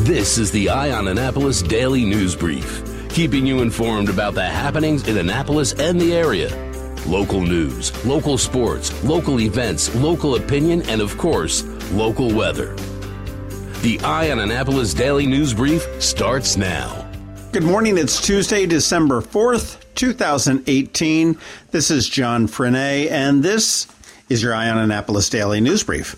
This is the Eye on Annapolis Daily News Brief, keeping you informed about the happenings in Annapolis and the area. Local news, local sports, local events, local opinion, and of course, local weather. The Eye on Annapolis Daily News Brief starts now. Good morning. It's Tuesday, December 4th, 2018. This is John Frenaye, and this is your Eye on Annapolis Daily News Brief.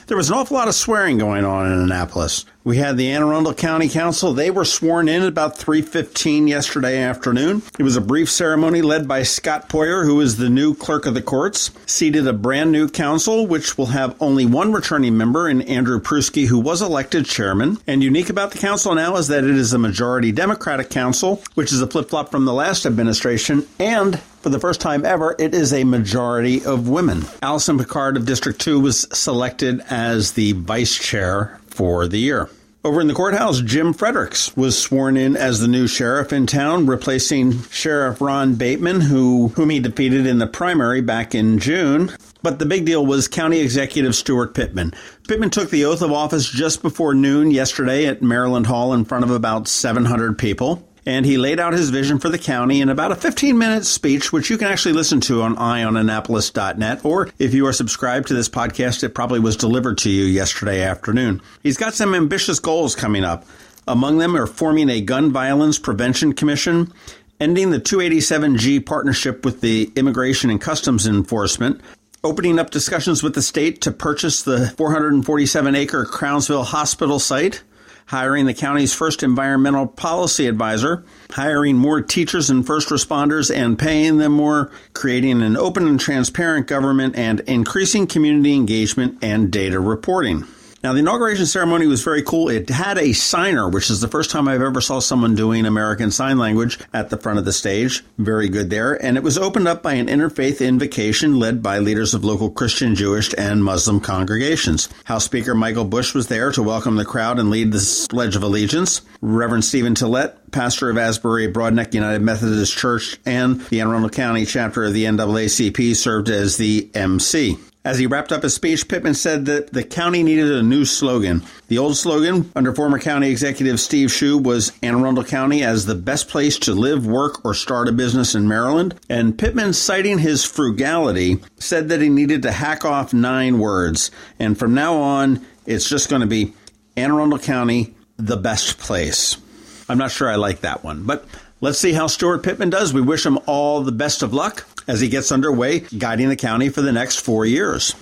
There was an awful lot of swearing going on in Annapolis. We had the Anne Arundel County Council. They were sworn in at about 3:15 yesterday afternoon. It was a brief ceremony led by Scott Poyer, who is the new clerk of the courts, seated a brand new council, which will have only one returning member in Andrew Pruski, who was elected chairman. And unique about the council now is that it is a majority Democratic council, which is a flip-flop from the last administration, and for the first time ever, it is a majority of women. Allison Picard of District 2 was selected as the vice chair for the year. Over in the courthouse, Jim Fredericks was sworn in as the new sheriff in town, replacing Sheriff Ron Bateman, whom he defeated in the primary back in June. But the big deal was County Executive Stuart Pittman. Pittman took the oath of office just before noon yesterday at Maryland Hall in front of about 700 people. And he laid out his vision for the county in about a 15-minute speech, which you can actually listen to on eyeonannapolis.net, or if you are subscribed to this podcast, it probably was delivered to you yesterday afternoon. He's got some ambitious goals coming up. Among them are forming a gun violence prevention commission, ending the 287G partnership with the Immigration and Customs Enforcement, opening up discussions with the state to purchase the 447-acre Crownsville Hospital site, hiring the county's first environmental policy advisor, hiring more teachers and first responders and paying them more, creating an open and transparent government, and increasing community engagement and data reporting. Now, the inauguration ceremony was very cool. It had a signer, which is the first time I've ever saw someone doing American Sign Language at the front of the stage. Very good there. And it was opened up by an interfaith invocation led by leaders of local Christian, Jewish, and Muslim congregations. House Speaker Michael Bush was there to welcome the crowd and lead the Pledge of Allegiance. Reverend Stephen Tillett, pastor of Asbury Broadneck United Methodist Church and the Anne Arundel County chapter of the NAACP, served as the MC. As he wrapped up his speech, Pittman said that the county needed a new slogan. The old slogan under former county executive Steve Shue was Anne Arundel County as the best place to live, work, or start a business in Maryland. And Pittman, citing his frugality, said that he needed to hack off 9 words. And from now on, it's just going to be Anne Arundel County, the best place. I'm not sure I like that one, but let's see how Stuart Pittman does. We wish him all the best of luck as he gets underway, guiding the county for the next 4 years.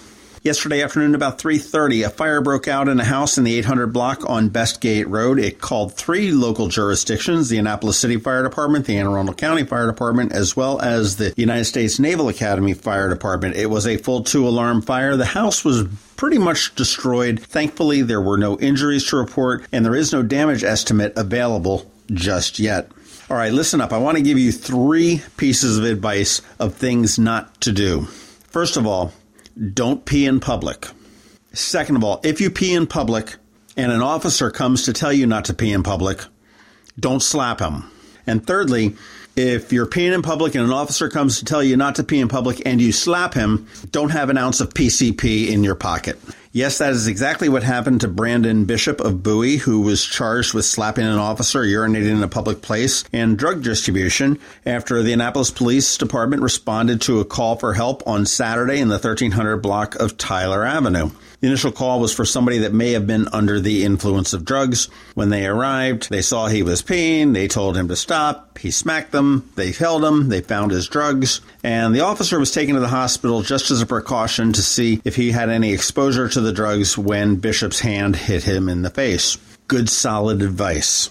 Yesterday afternoon, about 3:30, a fire broke out in a house in the 800 block on Bestgate Road. It called 3 local jurisdictions, the Annapolis City Fire Department, the Anne Arundel County Fire Department, as well as the United States Naval Academy Fire Department. It was a full 2-alarm fire. The house was pretty much destroyed. Thankfully, there were no injuries to report, and there is no damage estimate available just yet. All right, listen up. I want to give you 3 pieces of advice of things not to do. First of all, don't pee in public. Second of all, if you pee in public and an officer comes to tell you not to pee in public, don't slap him. And thirdly, if you're peeing in public and an officer comes to tell you not to pee in public and you slap him, don't have an ounce of PCP in your pocket. Yes, that is exactly what happened to Brandon Bishop of Bowie, who was charged with slapping an officer, urinating in a public place, and drug distribution after the Annapolis Police Department responded to a call for help on Saturday in the 1300 block of Tyler Avenue. The initial call was for somebody that may have been under the influence of drugs. When they arrived, they saw he was peeing. They told him to stop. He smacked them. They held him. They found his drugs. And the officer was taken to the hospital just as a precaution to see if he had any exposure to the drugs when Bishop's hand hit him in the face. Good, solid advice.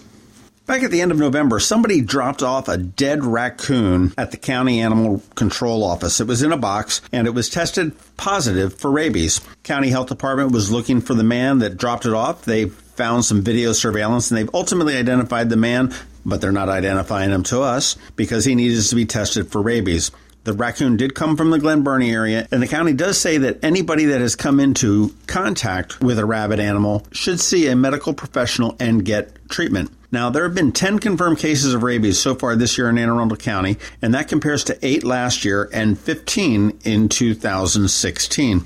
Back at the end of November, somebody dropped off a dead raccoon at the county animal control office. It was in a box, and it was tested positive for rabies. County Health Department was looking for the man that dropped it off. They found some video surveillance, and they've ultimately identified the man, but they're not identifying him to us because he needed to be tested for rabies. The raccoon did come from the Glen Burnie area, and the county does say that anybody that has come into contact with a rabid animal should see a medical professional and get treatment. Now, there have been 10 confirmed cases of rabies so far this year in Anne Arundel County, and that compares to 8 last year and 15 in 2016.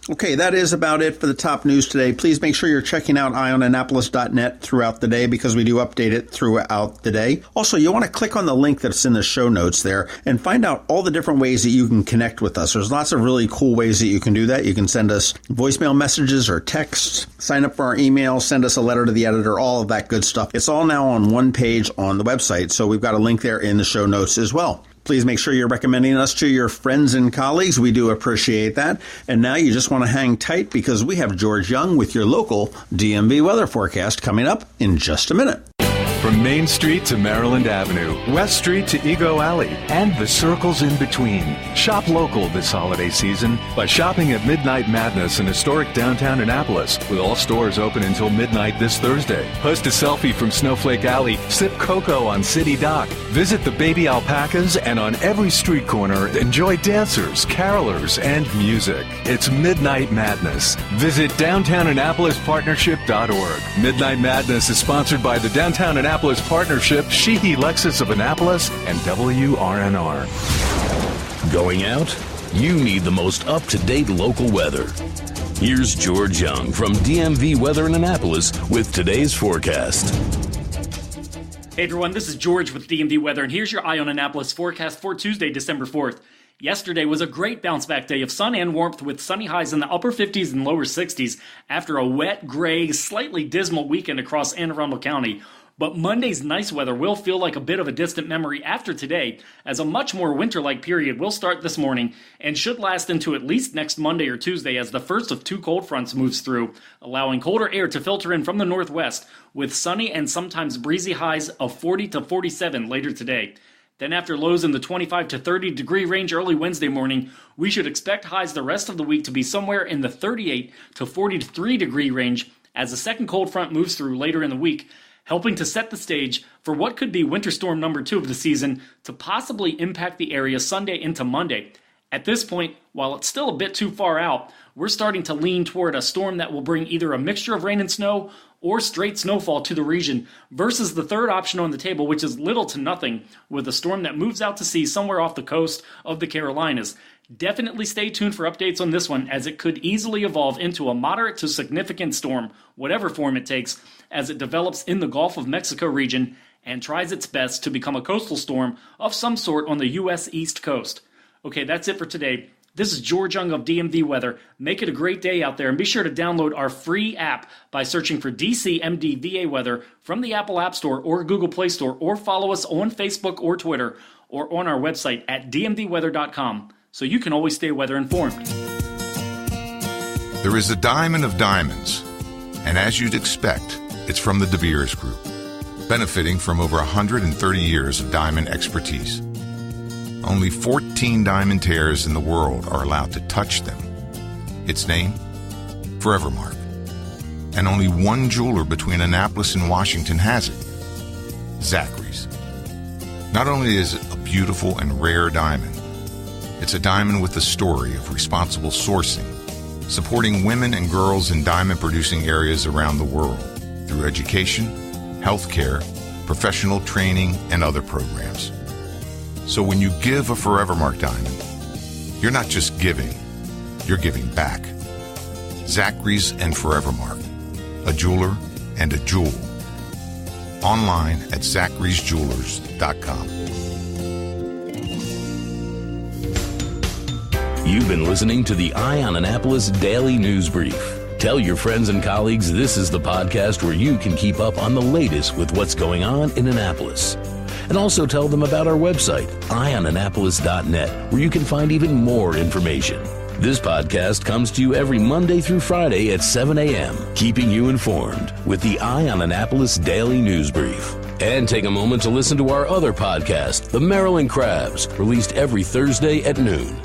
Okay, that is about it for the top news today. Please make sure you're checking out eyeonannapolis.net throughout the day because we do update it throughout the day. Also, you want to click on the link that's in the show notes there and find out all the different ways that you can connect with us. There's lots of really cool ways that you can do that. You can send us voicemail messages or texts, sign up for our email, send us a letter to the editor, all of that good stuff. It's all now on one page on the website, so we've got a link there in the show notes as well. Please make sure you're recommending us to your friends and colleagues. We do appreciate that. And now you just want to hang tight because we have George Young with your local DMV weather forecast coming up in just a minute. From Main Street to Maryland Avenue, West Street to Ego Alley, and the circles in between. Shop local this holiday season by shopping at Midnight Madness in historic downtown Annapolis, with all stores open until midnight this Thursday. Post a selfie from Snowflake Alley, sip cocoa on City Dock, visit the baby alpacas, and on every street corner, enjoy dancers, carolers, and music. It's Midnight Madness. Visit DowntownAnnapolisPartnership.org. Midnight Madness is sponsored by the Downtown Annapolis Partnership, Sheehy Lexus of Annapolis, and WRNR. Going out? You need the most up-to-date local weather. Here's George Young from DMV Weather in Annapolis with today's forecast. Hey everyone, this is George with DMV Weather, and here's your Eye on Annapolis forecast for Tuesday, December 4th. Yesterday was a great bounce-back day of sun and warmth with sunny highs in the upper 50s and lower 60s after a wet, gray, slightly dismal weekend across Anne Arundel County. But Monday's nice weather will feel like a bit of a distant memory after today, as a much more winter-like period will start this morning and should last into at least next Monday or Tuesday as the first of two cold fronts moves through, allowing colder air to filter in from the northwest with sunny and sometimes breezy highs of 40 to 47 later today. Then after lows in the 25 to 30 degree range early Wednesday morning, we should expect highs the rest of the week to be somewhere in the 38 to 43 degree range as the second cold front moves through later in the week, helping to set the stage for what could be winter storm number 2 of the season to possibly impact the area Sunday into Monday. At this point, while it's still a bit too far out, we're starting to lean toward a storm that will bring either a mixture of rain and snow or straight snowfall to the region versus the third option on the table, which is little to nothing, with a storm that moves out to sea somewhere off the coast of the Carolinas. Definitely stay tuned for updates on this one, as it could easily evolve into a moderate to significant storm, whatever form it takes, as it develops in the Gulf of Mexico region and tries its best to become a coastal storm of some sort on the U.S. East Coast. Okay, that's it for today. This is George Young of DMV Weather. Make it a great day out there, and be sure to download our free app by searching for DCMDVA Weather from the Apple App Store or Google Play Store, or follow us on Facebook or Twitter, or on our website at dmvweather.com. So you can always stay weather informed. There is a diamond of diamonds, and as you'd expect, it's from the De Beers Group, benefiting from over 130 years of diamond expertise. Only 14 diamond tears in the world are allowed to touch them. Its name? Forevermark. And only one jeweler between Annapolis and Washington has it, Zachary's. Not only is it a beautiful and rare diamond, it's a diamond with a story of responsible sourcing, supporting women and girls in diamond-producing areas around the world through education, healthcare, professional training, and other programs. So when you give a Forevermark diamond, you're not just giving, you're giving back. Zachary's and Forevermark, a jeweler and a jewel. Online at zacharysjewelers.com. You've been listening to the Eye on Annapolis Daily News Brief. Tell your friends and colleagues this is the podcast where you can keep up on the latest with what's going on in Annapolis. And also tell them about our website, eyeonannapolis.net, where you can find even more information. This podcast comes to you every Monday through Friday at 7 a.m., keeping you informed with the Eye on Annapolis Daily News Brief. And take a moment to listen to our other podcast, The Maryland Crabs, released every Thursday at noon.